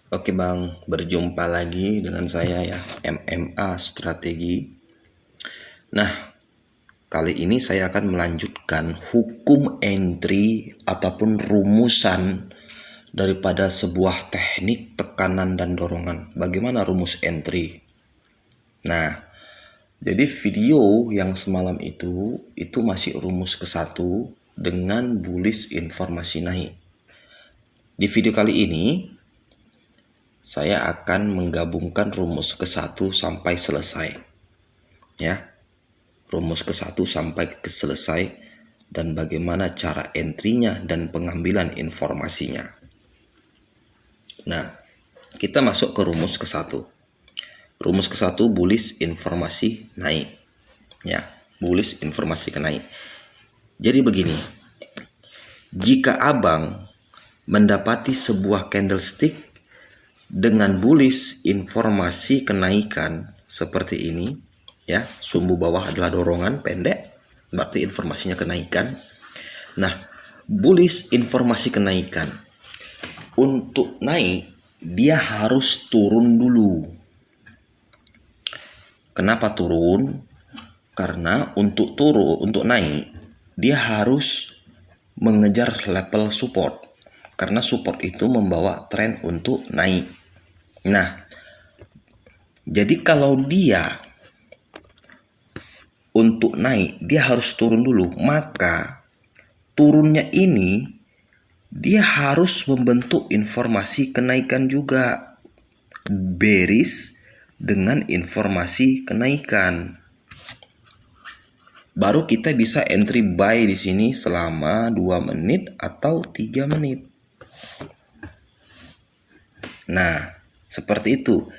Oke Bang, berjumpa lagi dengan saya ya, MMA Strategi. Nah, kali ini saya akan melanjutkan hukum entry ataupun rumusan daripada sebuah teknik tekanan dan dorongan. Bagaimana rumus entry? Nah, jadi video yang semalam itu masih rumus ke-1 dengan bullish informasi naik. Di video kali ini saya akan menggabungkan rumus ke-1 sampai selesai. Ya. Rumus ke-1 sampai ke selesai dan bagaimana cara entry-nya dan pengambilan informasinya. Nah, kita masuk ke rumus ke-1. Rumus ke-1 bullish informasi naik. Ya, bullish informasi naik. Jadi begini. Jika Abang mendapati sebuah candlestick dengan bullish informasi kenaikan seperti ini, ya, sumbu bawah adalah dorongan pendek, berarti informasinya kenaikan. Nah, bullish informasi kenaikan, untuk naik dia harus turun dulu. Kenapa turun? Karena untuk naik dia harus mengejar level support, karena support itu membawa tren untuk naik. Nah, jadi kalau dia untuk naik dia harus turun dulu, maka turunnya ini dia harus membentuk informasi kenaikan juga, bearish dengan informasi kenaikan. Baru kita bisa entry buy di sini selama 2 menit atau 3 menit. Nah, seperti itu.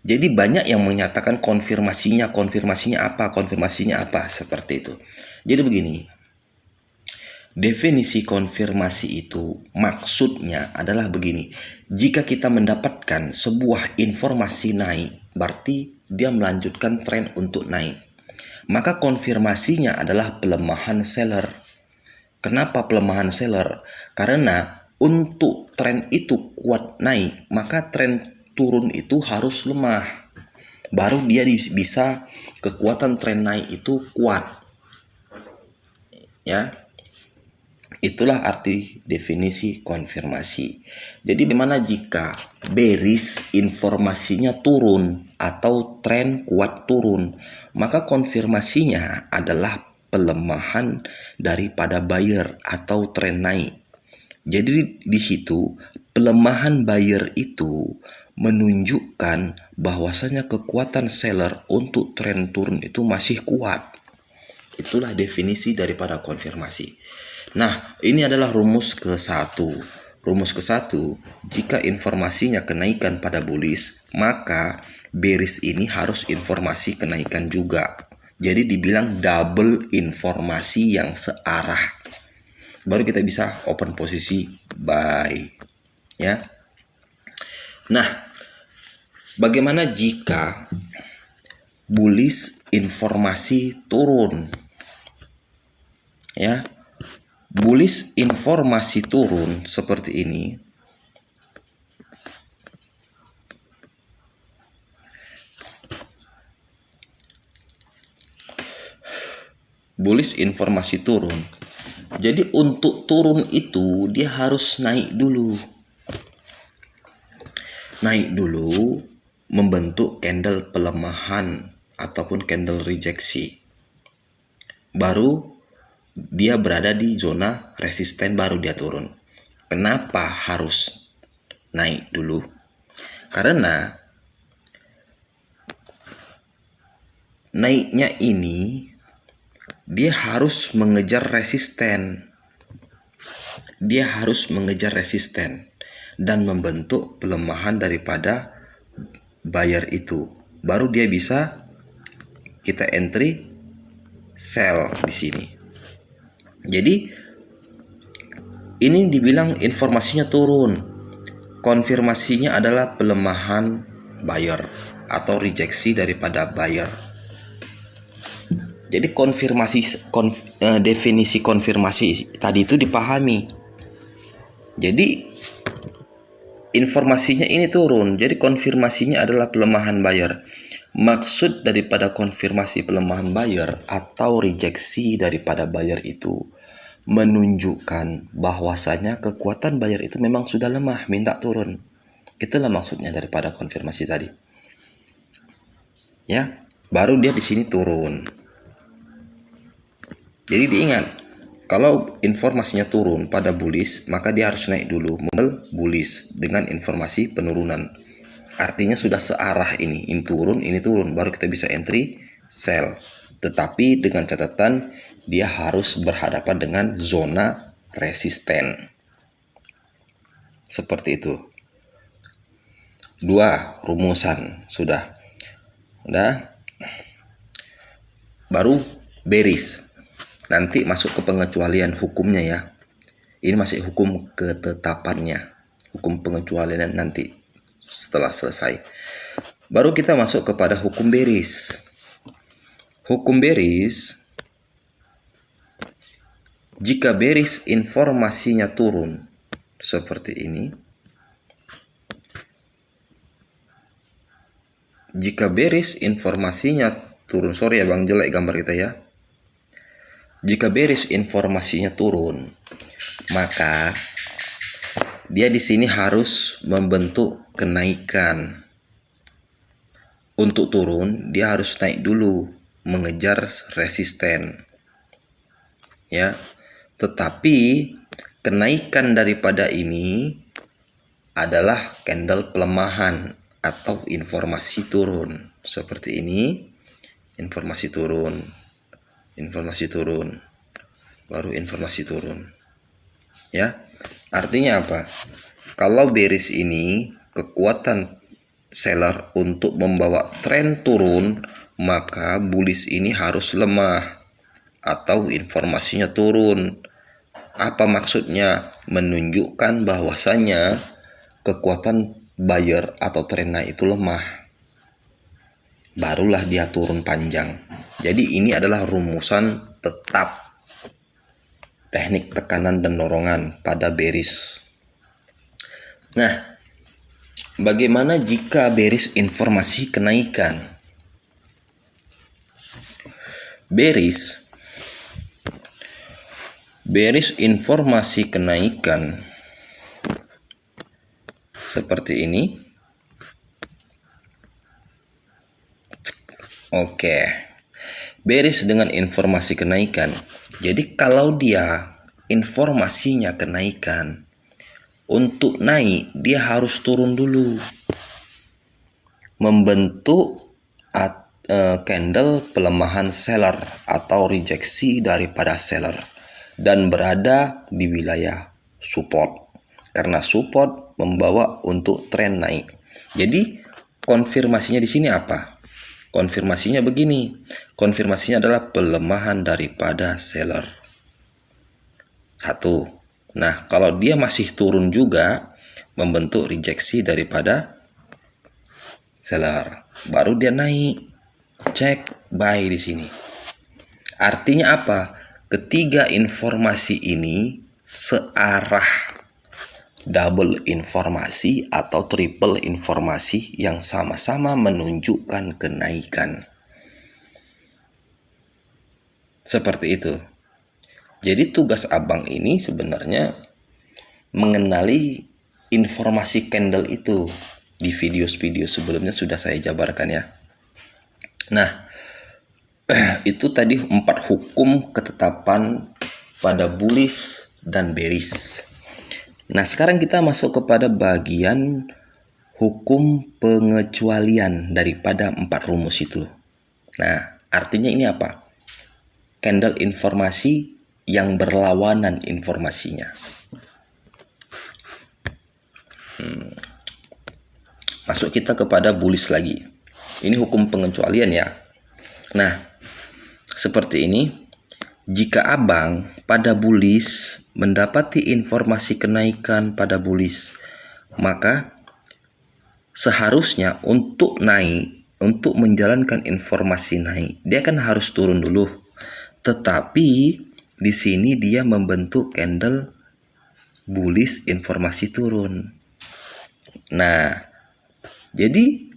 Jadi banyak yang menyatakan konfirmasinya apa seperti itu. Jadi begini. Definisi konfirmasi itu maksudnya adalah begini. Jika kita mendapatkan sebuah informasi naik, berarti dia melanjutkan tren untuk naik. Maka konfirmasinya adalah pelemahan seller. Kenapa pelemahan seller? Karena untuk tren itu kuat naik, maka tren turun itu harus lemah. Baru dia bisa kekuatan tren naik itu kuat. Ya. Itulah arti definisi konfirmasi. Jadi bagaimana jika bearish informasinya turun atau tren kuat turun, maka konfirmasinya adalah pelemahan daripada buyer atau tren naik. Jadi di situ pelemahan buyer itu menunjukkan bahwasanya kekuatan seller untuk tren turun itu masih kuat. Itulah definisi daripada konfirmasi. Nah, ini adalah rumus ke-1. Rumus ke-1, jika informasinya kenaikan pada bullish, maka bearish ini harus informasi kenaikan juga. Jadi dibilang double informasi yang searah. Baru kita bisa open posisi buy. Ya. Nah, bagaimana jika bullish informasi turun? Ya, bullish informasi turun seperti ini. Bullish informasi turun. Jadi untuk turun itu dia harus naik dulu. Naik dulu membentuk candle pelemahan ataupun candle rejeksi. Baru dia berada di zona resisten, baru dia turun. Kenapa harus naik dulu? Karena naiknya ini dia harus mengejar resisten. Dia harus mengejar resisten dan membentuk pelemahan daripada buyer itu. Baru dia bisa kita entry sell di sini. Jadi ini dibilang informasinya turun. Konfirmasinya adalah pelemahan buyer atau rejeksi daripada buyer. Jadi definisi konfirmasi tadi itu dipahami. Jadi informasinya ini turun. Jadi konfirmasinya adalah pelemahan buyer. Maksud daripada konfirmasi pelemahan buyer atau rejeksi daripada buyer itu menunjukkan bahwasanya kekuatan buyer itu memang sudah lemah, minta turun. Itulah maksudnya daripada konfirmasi tadi. Ya, baru dia di sini turun. Jadi diingat, kalau informasinya turun pada bullish, maka dia harus naik dulu, model bullish dengan informasi penurunan. Artinya sudah searah ini turun, baru kita bisa entry, sell. Tetapi dengan catatan dia harus berhadapan dengan zona resisten. Seperti itu. 2 rumusan sudah. Baru bearish. Nanti masuk ke pengecualian hukumnya ya. Ini masih hukum ketetapannya, hukum pengecualian nanti setelah selesai. Baru kita masuk kepada hukum bearish. Hukum bearish, jika bearish informasinya turun seperti ini. Jika bearish informasinya turun, sorry ya Bang, jelek gambar kita ya. Jika bearish informasinya turun, maka dia di sini harus membentuk kenaikan. Untuk turun, dia harus naik dulu, mengejar resisten. Ya. Tetapi kenaikan daripada ini adalah candle pelemahan atau informasi turun. Seperti ini, informasi turun, baru informasi turun. Ya, artinya apa? Kalau bearish ini kekuatan seller untuk membawa tren turun, maka bullish ini harus lemah atau informasinya turun. Apa maksudnya? Menunjukkan bahwasanya kekuatan buyer atau tren naik itu lemah. Barulah dia turun panjang. Jadi ini adalah rumusan tetap teknik tekanan dan dorongan pada bearish. Nah, bagaimana jika bearish informasi kenaikan? Bearish informasi kenaikan seperti ini. Oke, bearish dengan informasi kenaikan. Jadi kalau dia informasinya kenaikan, untuk naik dia harus turun dulu, membentuk candle pelemahan seller atau rejeksi daripada seller dan berada di wilayah support, karena support membawa untuk tren naik. Jadi konfirmasinya di sini apa? Konfirmasinya begini. Konfirmasinya adalah pelemahan daripada seller. 1. Nah, kalau dia masih turun juga, membentuk rejeksi daripada seller, baru dia naik. Cek buy di sini. Artinya apa? Ketiga informasi ini searah, double informasi atau triple informasi yang sama-sama menunjukkan kenaikan. Seperti itu. Jadi tugas abang ini sebenarnya mengenali informasi candle itu. Di video-video sebelumnya sudah saya jabarkan ya. Nah, itu tadi 4 hukum ketetapan pada bullish dan bearish. Nah, sekarang kita masuk kepada bagian hukum pengecualian daripada 4 rumus itu. Nah, artinya ini apa? Candle informasi yang berlawanan informasinya. Masuk kita kepada bullish lagi. Ini hukum pengecualian ya. Nah, seperti ini. Jika abang pada bullish mendapati informasi kenaikan pada bullish, maka seharusnya untuk naik, untuk menjalankan informasi naik, dia kan harus turun dulu. Tetapi di sini dia membentuk candle bullish informasi turun. Nah, jadi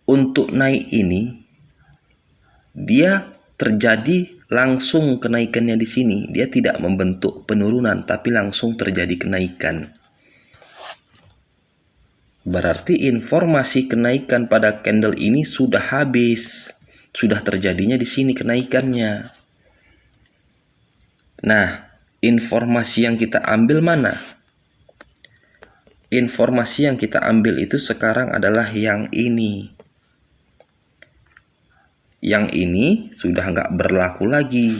untuk naik ini dia terjadi langsung kenaikannya di sini. Dia tidak membentuk penurunan tapi langsung terjadi kenaikan. Berarti informasi kenaikan pada candle ini sudah habis. Sudah terjadinya di sini kenaikannya. Nah, informasi yang kita ambil mana? Informasi yang kita ambil itu sekarang adalah yang ini. Yang ini sudah nggak berlaku lagi.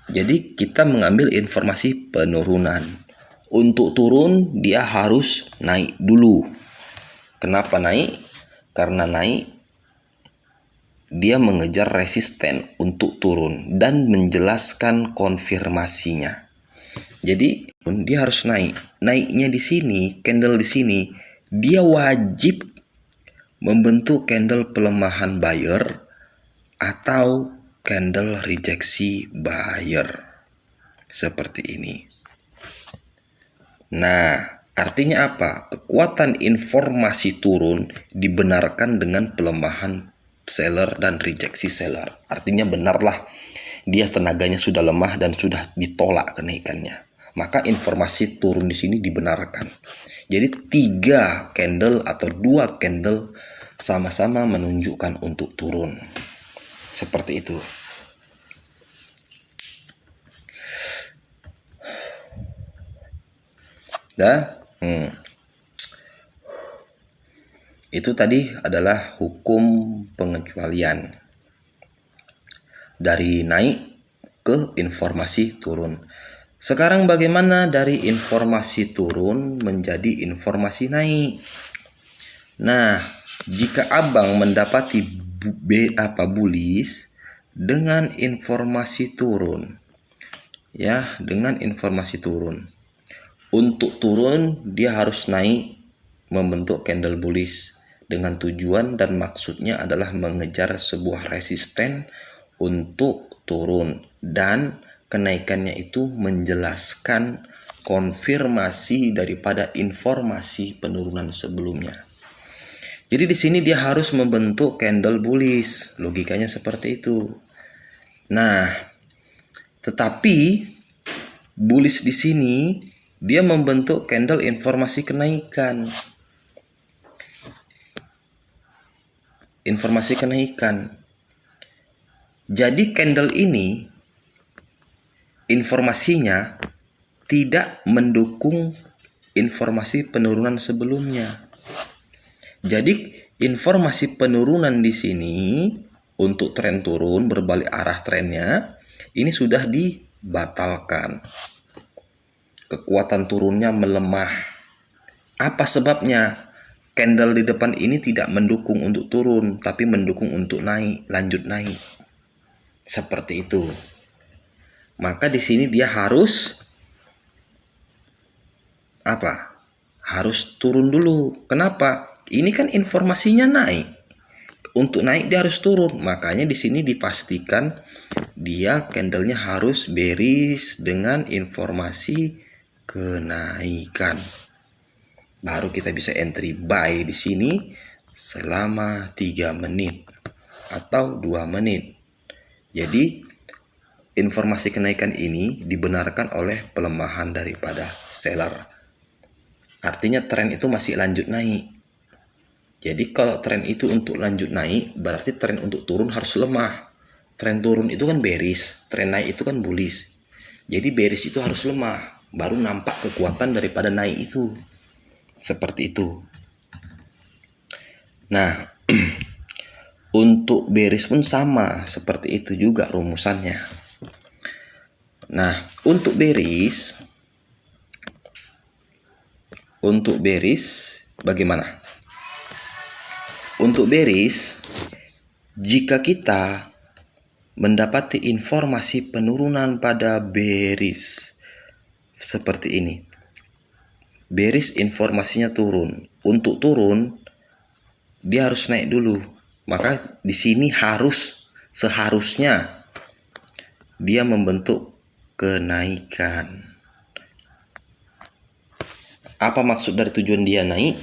Jadi kita mengambil informasi penurunan. Untuk turun dia harus naik dulu. Kenapa naik? Karena naik dia mengejar resisten untuk turun dan menjelaskan konfirmasinya. Jadi dia harus naik. Naiknya di sini, candle di sini, dia wajib membentuk candle pelemahan buyer atau candle rejeksi buyer. Seperti ini. Nah, artinya apa? Kekuatan informasi turun dibenarkan dengan pelemahan seller dan rejeksi seller. Artinya benarlah dia tenaganya sudah lemah dan sudah ditolak kenaikannya. Maka informasi turun di sini dibenarkan. Jadi 3 candle atau 2 candle sama-sama menunjukkan untuk turun. Seperti itu. Itu tadi adalah hukum pengecualian dari naik ke informasi turun. Sekarang bagaimana dari informasi turun menjadi informasi naik? Nah, jika abang mendapati bullish dengan informasi turun, ya, dengan informasi turun. Untuk turun dia harus naik membentuk candle bullish dengan tujuan dan maksudnya adalah mengejar sebuah resisten untuk turun, dan kenaikannya itu menjelaskan konfirmasi daripada informasi penurunan sebelumnya. Jadi di sini dia harus membentuk candle bullish, logikanya seperti itu. Nah, tetapi bullish di sini dia membentuk candle informasi kenaikan. Informasi kenaikan. Jadi candle ini informasinya tidak mendukung informasi penurunan sebelumnya. Jadi informasi penurunan di sini untuk tren turun berbalik arah trennya ini sudah dibatalkan. Kekuatan turunnya melemah. Apa sebabnya? Candle di depan ini tidak mendukung untuk turun, tapi mendukung untuk naik, lanjut naik. Seperti itu. Maka di sini dia harus apa? Harus turun dulu. Kenapa? Ini kan informasinya naik. Untuk naik dia harus turun. Makanya di sini dipastikan dia candlenya harus bearish dengan informasi kenaikan. Baru kita bisa entry buy di sini selama 3 menit atau 2 menit. Jadi informasi kenaikan ini dibenarkan oleh pelemahan daripada seller. Artinya tren itu masih lanjut naik. Jadi kalau tren itu untuk lanjut naik, berarti tren untuk turun harus lemah. Tren turun itu kan bearish, tren naik itu kan bullish. Jadi bearish itu harus lemah, baru nampak kekuatan daripada naik itu. Seperti itu. Nah, untuk bearish pun sama, seperti itu juga rumusannya. Nah, untuk bearish bagaimana? Untuk bearish, jika kita mendapati informasi penurunan pada bearish seperti ini. Bearish informasinya turun. Untuk turun dia harus naik dulu. Maka di sini seharusnya dia membentuk kenaikan. Apa maksud dari tujuan dia naik?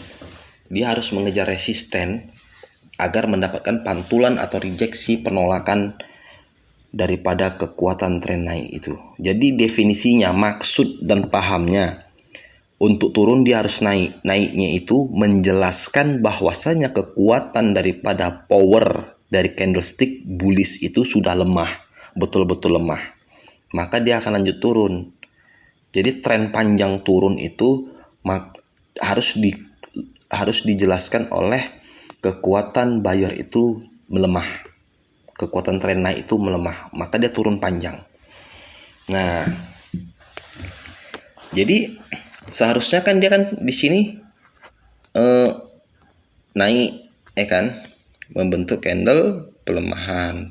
dia harus mengejar resisten agar mendapatkan pantulan atau rejeksi penolakan daripada kekuatan tren naik itu. Jadi definisinya, maksud dan pahamnya, untuk turun dia harus naik. Naiknya itu menjelaskan bahwasanya kekuatan daripada power dari candlestick bullish itu sudah lemah, betul-betul lemah. Maka dia akan lanjut turun. Jadi tren panjang turun itu harus dijelaskan oleh kekuatan buyer itu melemah, kekuatan tren naik itu melemah, maka dia turun panjang. Nah, jadi seharusnya kan dia kan di sini naik, kan, membentuk candle pelemahan,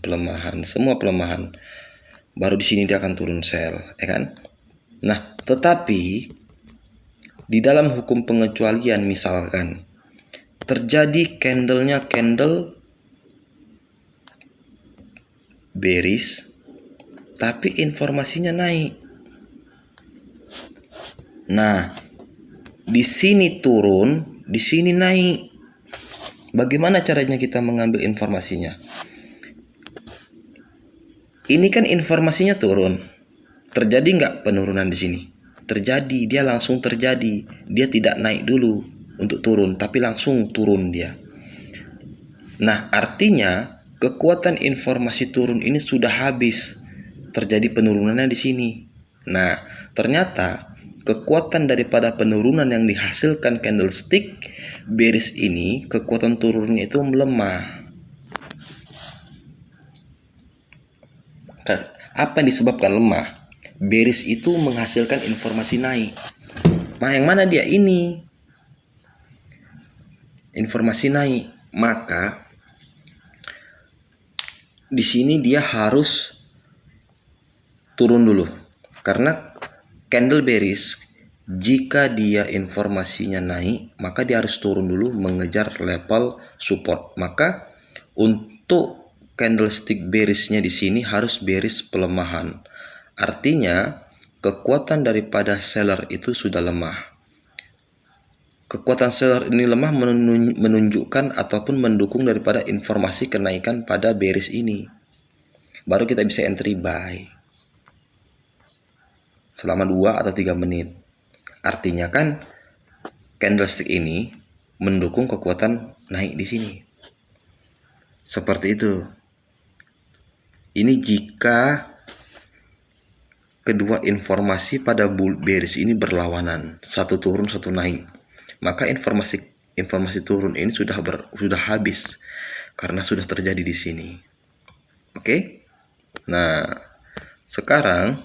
semua pelemahan. Baru di sini dia akan turun sell, kan. Nah, tetapi di dalam hukum pengecualian misalkan terjadi candle bearish tapi informasinya naik. Nah, di sini turun, di sini naik. Bagaimana caranya kita mengambil informasinya? Ini kan informasinya turun. Terjadi nggak penurunan di sini? Terjadi, dia langsung terjadi. Dia tidak naik dulu untuk turun, tapi langsung turun dia. Nah, artinya kekuatan informasi turun ini sudah habis. Terjadi penurunannya di sini. Nah, ternyata kekuatan daripada penurunan yang dihasilkan candlestick bearish ini, kekuatan turunnya itu melemah. Apa yang disebabkan lemah? Bearish itu menghasilkan informasi naik. Nah, yang mana dia ini? Informasi naik. Maka di sini dia harus turun dulu. Karena candle bearish, jika dia informasinya naik, maka dia harus turun dulu mengejar level support. Maka untuk candlestick bearishnya di sini harus bearish pelemahan. Artinya kekuatan daripada seller itu sudah lemah. Kekuatan seller ini lemah menunjukkan ataupun mendukung daripada informasi kenaikan pada bearish ini. Baru kita bisa entry buy selama 2 atau 3 menit. Artinya kan candlestick ini mendukung kekuatan naik di sini. Seperti itu. Ini jika kedua informasi pada bearish ini berlawanan, satu turun satu naik, maka informasi turun ini sudah habis karena sudah terjadi di sini. Oke. Nah, sekarang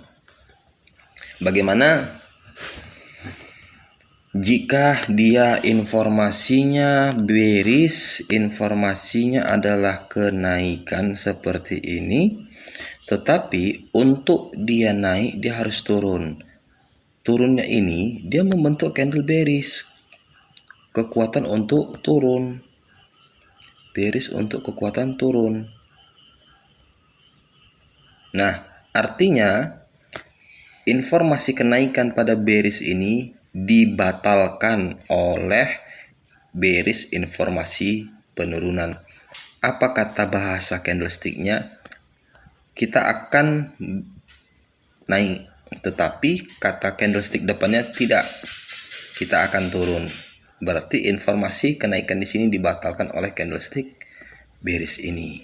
bagaimana jika dia informasinya bearish, informasinya adalah kenaikan seperti ini, tetapi untuk dia naik dia harus turun. Turunnya ini dia membentuk candle bearish, kekuatan untuk turun. Bearish untuk kekuatan turun. Nah, artinya informasi kenaikan pada bearish ini dibatalkan oleh bearish informasi penurunan. Apa kata bahasa candlesticknya? Kita akan naik, tetapi kata candlestick depannya tidak, kita akan turun. Berarti informasi kenaikan di sini dibatalkan oleh candlestick bearish ini.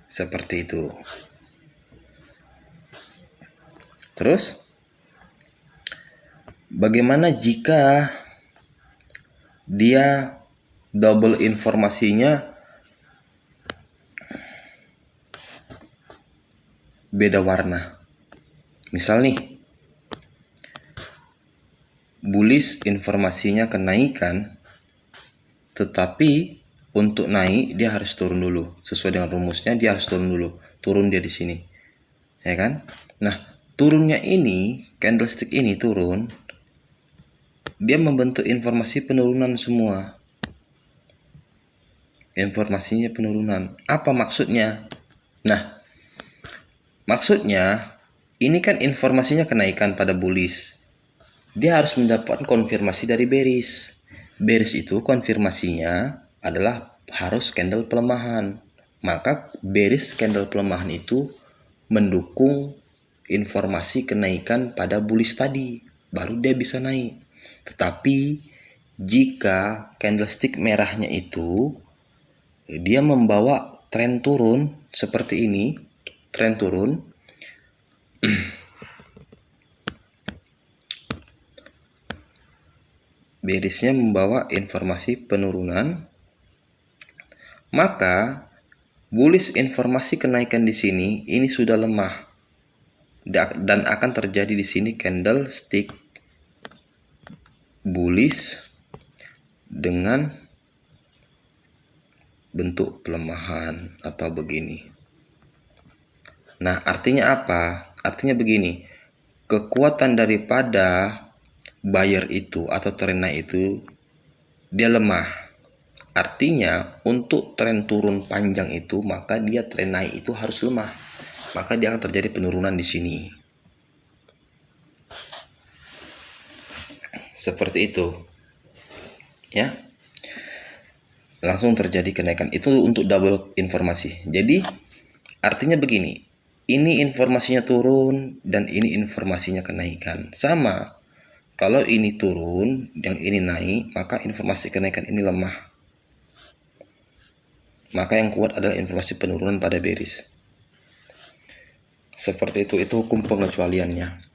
Seperti itu. Terus bagaimana jika dia double informasinya beda warna? Misal nih, bullish informasinya kenaikan, tetapi untuk naik dia harus turun dulu. Sesuai dengan rumusnya dia harus turun dulu. Turun dia di sini, ya kan? Nah, turunnya ini, candlestick ini turun, dia membentuk informasi penurunan semua. Informasinya penurunan. Apa maksudnya? Nah, maksudnya ini kan informasinya kenaikan pada bullish. Dia harus mendapatkan konfirmasi dari bearish. bearish itu konfirmasinya adalah harus candle pelemahan. Maka bearish candle pelemahan itu mendukung informasi kenaikan pada bullish tadi, baru dia bisa naik. Tetapi jika candlestick merahnya itu dia membawa tren turun seperti ini, tren turun, bearishnya membawa informasi penurunan, maka bullish informasi kenaikan di sini ini sudah lemah dan akan terjadi di sini candlestick bullish dengan bentuk pelemahan atau begini. Nah, artinya apa? Artinya begini, kekuatan daripada buyer itu atau tren naik itu dia lemah. Artinya untuk tren turun panjang itu maka dia tren naik itu harus lemah. Maka dia akan terjadi penurunan di sini. Seperti itu. Ya. Langsung terjadi kenaikan. Itu untuk double informasi. Jadi artinya begini, ini informasinya turun dan ini informasinya kenaikan. Sama, kalau ini turun, yang ini naik, maka informasi kenaikan ini lemah. Maka yang kuat adalah informasi penurunan pada bearish. Seperti itu hukum pengecualiannya.